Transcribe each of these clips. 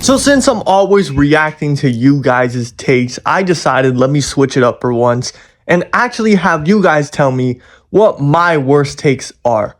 So since I'm always reacting to you guys' takes, I decided let me switch it up for once and actually have you guys tell me what my worst takes are.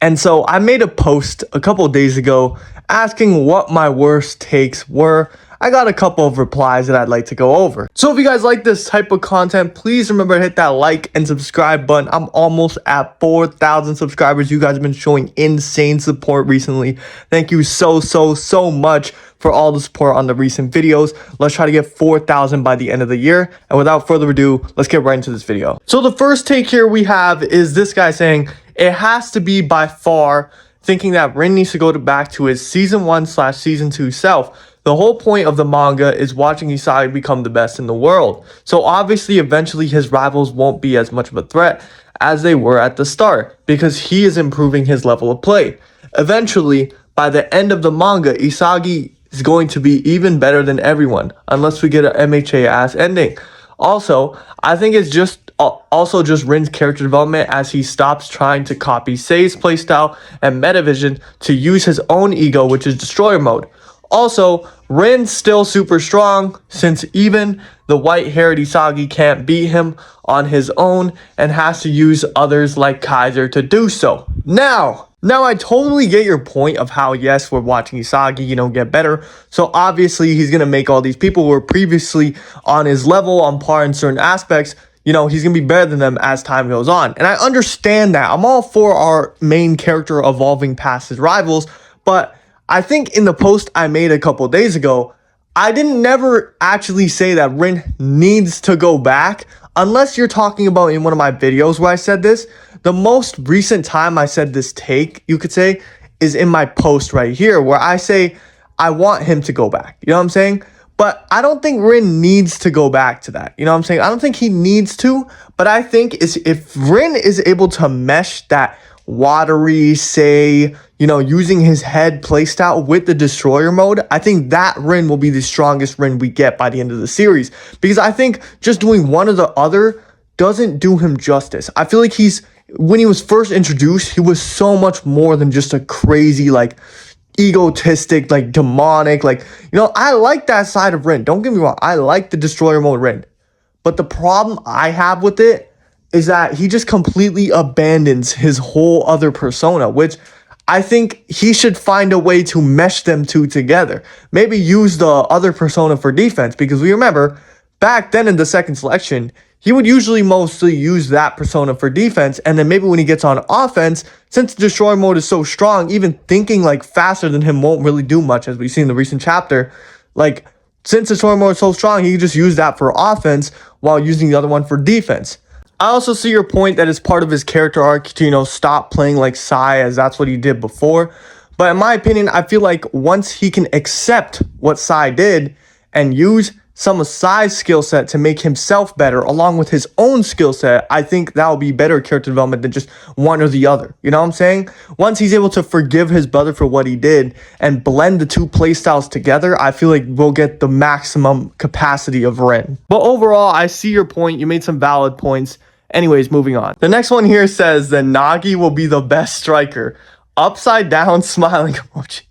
And so I made a post a couple of days ago asking what my worst takes were. I got a couple of replies that I'd like to go over. So if you guys like this type of content, please remember to hit that like and subscribe button. I'm almost at 4,000 subscribers. You guys have been showing insane support recently. Thank you so much for all the support on the recent videos. Let's try to get 4,000 by the end of the year. And without further ado, let's get right into this video. So the first take here we have is this guy saying, it has to be by far, thinking that Rin needs to go back to his season 1/season 2 self. The whole point of the manga is watching Isagi become the best in the world. So obviously, eventually his rivals won't be as much of a threat as they were at the start because he is improving his level of play. Eventually, by the end of the manga, Isagi is going to be even better than everyone unless we get an MHA ass ending. Also, I think it's just Rin's character development as he stops trying to copy Sei's playstyle and Metavision to use his own ego, which is destroyer mode. Also, Rin's still super strong since even the white-haired Isagi can't beat him on his own and has to use others like Kaiser to do so. Now I totally get your point of how, yes, we're watching Isagi, get better. So obviously he's going to make all these people who were previously on his level, on par in certain aspects, he's going to be better than them as time goes on. And I understand that. I'm all for our main character evolving past his rivals, but I think in the post I made a couple days ago, I didn't never actually say that Rin needs to go back unless you're talking about in one of my videos where I said this. The most recent time I said this take, you could say, is in my post right here where I say I want him to go back. You know what I'm saying? But I don't think Rin needs to go back to that. You know what I'm saying? I don't think he needs to, but I think if Rin is able to mesh that watery, using his head playstyle with the destroyer mode, I think that Rin will be the strongest Rin we get by the end of the series. Because I think just doing one or the other doesn't do him justice. I feel like when he was first introduced, he was so much more than just a crazy, egotistic, demonic, I like that side of Rin. Don't get me wrong. I like the destroyer mode Rin. But the problem I have with it is that he just completely abandons his whole other persona, which I think he should find a way to mesh them two together. Maybe use the other persona for defense, because we remember back then in the second selection, he would usually mostly use that persona for defense, and then maybe when he gets on offense, since the destroyer mode is so strong, even thinking faster than him won't really do much, as we see in the recent chapter. Since the destroyer mode is so strong, he can just use that for offense while using the other one for defense. I also see your point that it's part of his character arc to, stop playing like Sai, as that's what he did before. But in my opinion, I feel like once he can accept what Sai did and use some of Sai's skill set to make himself better along with his own skill set, I think that will be better character development than just one or the other. You know what I'm saying? Once he's able to forgive his brother for what he did and blend the two playstyles together, I feel like we'll get the maximum capacity of Rin. But overall, I see your point. You made some valid points. Anyways, moving on. The next one here says that Nagi will be the best striker. Upside down smiling emoji.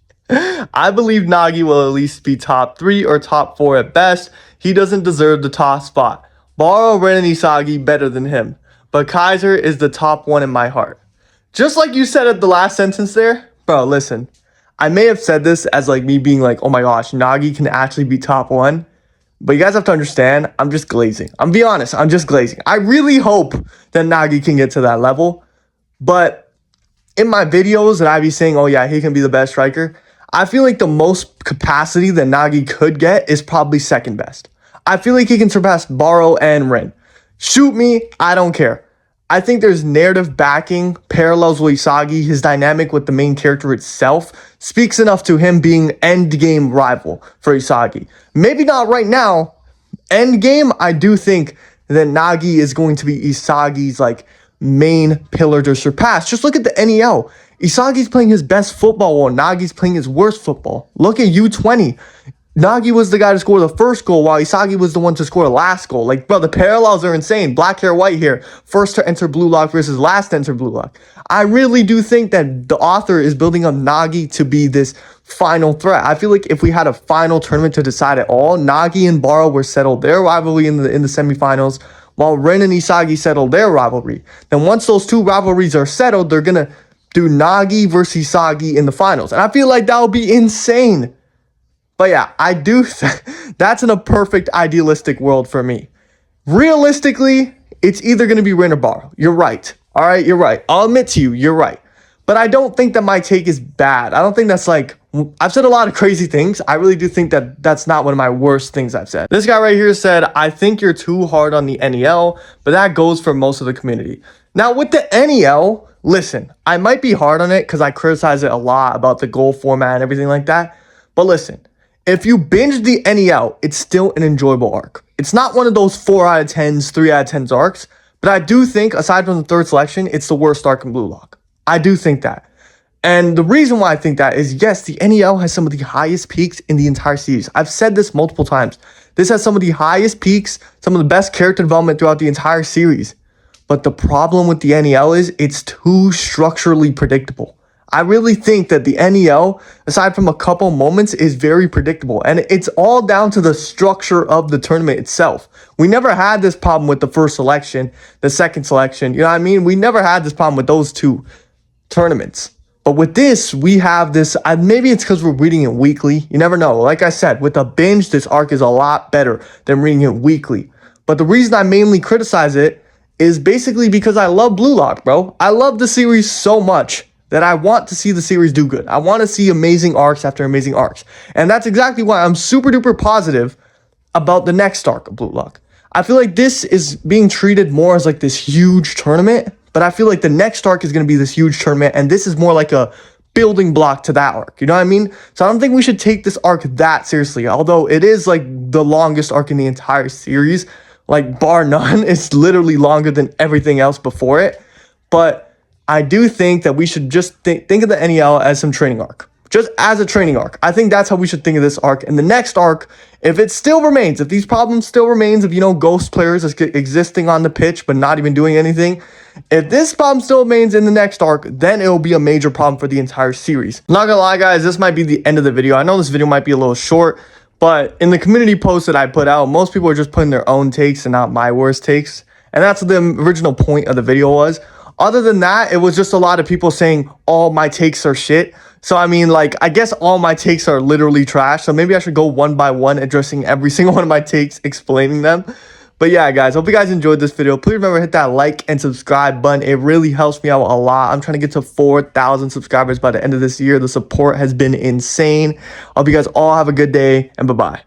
I believe Nagi will at least be top 3 or top 4 at best. He doesn't deserve the top spot. Baro, Ren, and Isagi better than him. But Kaiser is the top 1 in my heart. Just like you said at the last sentence there. Bro, listen. I may have said this as me being oh my gosh, Nagi can actually be top 1. But you guys have to understand, I'm just glazing. I'm be honest, I'm just glazing. I really hope that Nagi can get to that level. But in my videos that I be saying, oh yeah, he can be the best striker, I feel like the most capacity that Nagi could get is probably second best. I feel like he can surpass Baro and Rin. Shoot me, I don't care. I think there's narrative backing, parallels with Isagi, his dynamic with the main character itself speaks enough to him being endgame rival for Isagi. Maybe not right now. Endgame, I do think that Nagi is going to be Isagi's main pillar to surpass. Just look at the NEL. Isagi's playing his best football while Nagi's playing his worst football. Look at U20. Nagi was the guy to score the first goal while Isagi was the one to score the last goal. Bro, the parallels are insane. Black hair, white hair. First to enter blue lock versus last to enter blue lock. I really do think that the author is building up Nagi to be this final threat. I feel like if we had a final tournament to decide it all, Nagi and Bara were settled their rivalry in the semifinals, while Rin and Isagi settled their rivalry. Then once those two rivalries are settled, they're gonna do Nagi versus Isagi in the finals. And I feel like that would be insane. But yeah, I do that's in a perfect idealistic world for me. Realistically, it's either going to be Rin or Bara. You're right. All right, you're right. I'll admit to you, you're right. But I don't think that my take is bad. I don't think that's like, I've said a lot of crazy things. I really do think that that's not one of my worst things I've said. This guy right here said, I think you're too hard on the NEL, but that goes for most of the community. Now with the NEL, listen, I might be hard on it because I criticize it a lot about the goal format and everything like that. But listen, if you binge the NEL, it's still an enjoyable arc. It's not one of those 4 out of 10s, 3 out of 10s arcs, but I do think, aside from the third selection, it's the worst arc in Blue Lock. I do think that. And the reason why I think that is, yes, the NEL has some of the highest peaks in the entire series. I've said this multiple times. This has some of the highest peaks, some of the best character development throughout the entire series. But the problem with the NEL is it's too structurally predictable. I really think that the NEL, aside from a couple moments, is very predictable. And it's all down to the structure of the tournament itself. We never had this problem with the first selection, the second selection. You know what I mean? We never had this problem with those two tournaments. But with this, we have this, maybe it's because we're reading it weekly. You never know. Like I said, with a binge, this arc is a lot better than reading it weekly. But the reason I mainly criticize it is basically because I love Blue Lock, bro. I love the series so much that I want to see the series do good. I want to see amazing arcs after amazing arcs. And that's exactly why I'm super duper positive about the next arc of Blue Lock. I feel like this is being treated more as like this huge tournament, but I feel like the next arc is going to be this huge tournament, and this is more like a building block to that arc. You know what I mean? So I don't think we should take this arc that seriously, although it is like the longest arc in the entire series. Like, bar none, it's literally longer than everything else before it. But I do think that we should just think of the NEL as some training arc. Just as a training arc. I think that's how we should think of this arc. And the next arc, if it still remains, if these problems still remains, of, you know, ghost players existing on the pitch but not even doing anything, if this problem still remains in the next arc, then it will be a major problem for the entire series. I'm not gonna lie, guys, this might be the end of the video. I know this video might be a little short, but in the community post that I put out, most people are just putting their own takes and not my worst takes. And that's what the original point of the video was. Other than that, it was just a lot of people saying all my takes are shit. So, I mean, like, I guess all my takes are literally trash. So maybe I should go one by one, addressing every single one of my takes, explaining them. But yeah, guys, hope you guys enjoyed this video. Please remember to hit that like and subscribe button. It really helps me out a lot. I'm trying to get to 4,000 subscribers by the end of this year. The support has been insane. Hope you guys all have a good day, and bye-bye.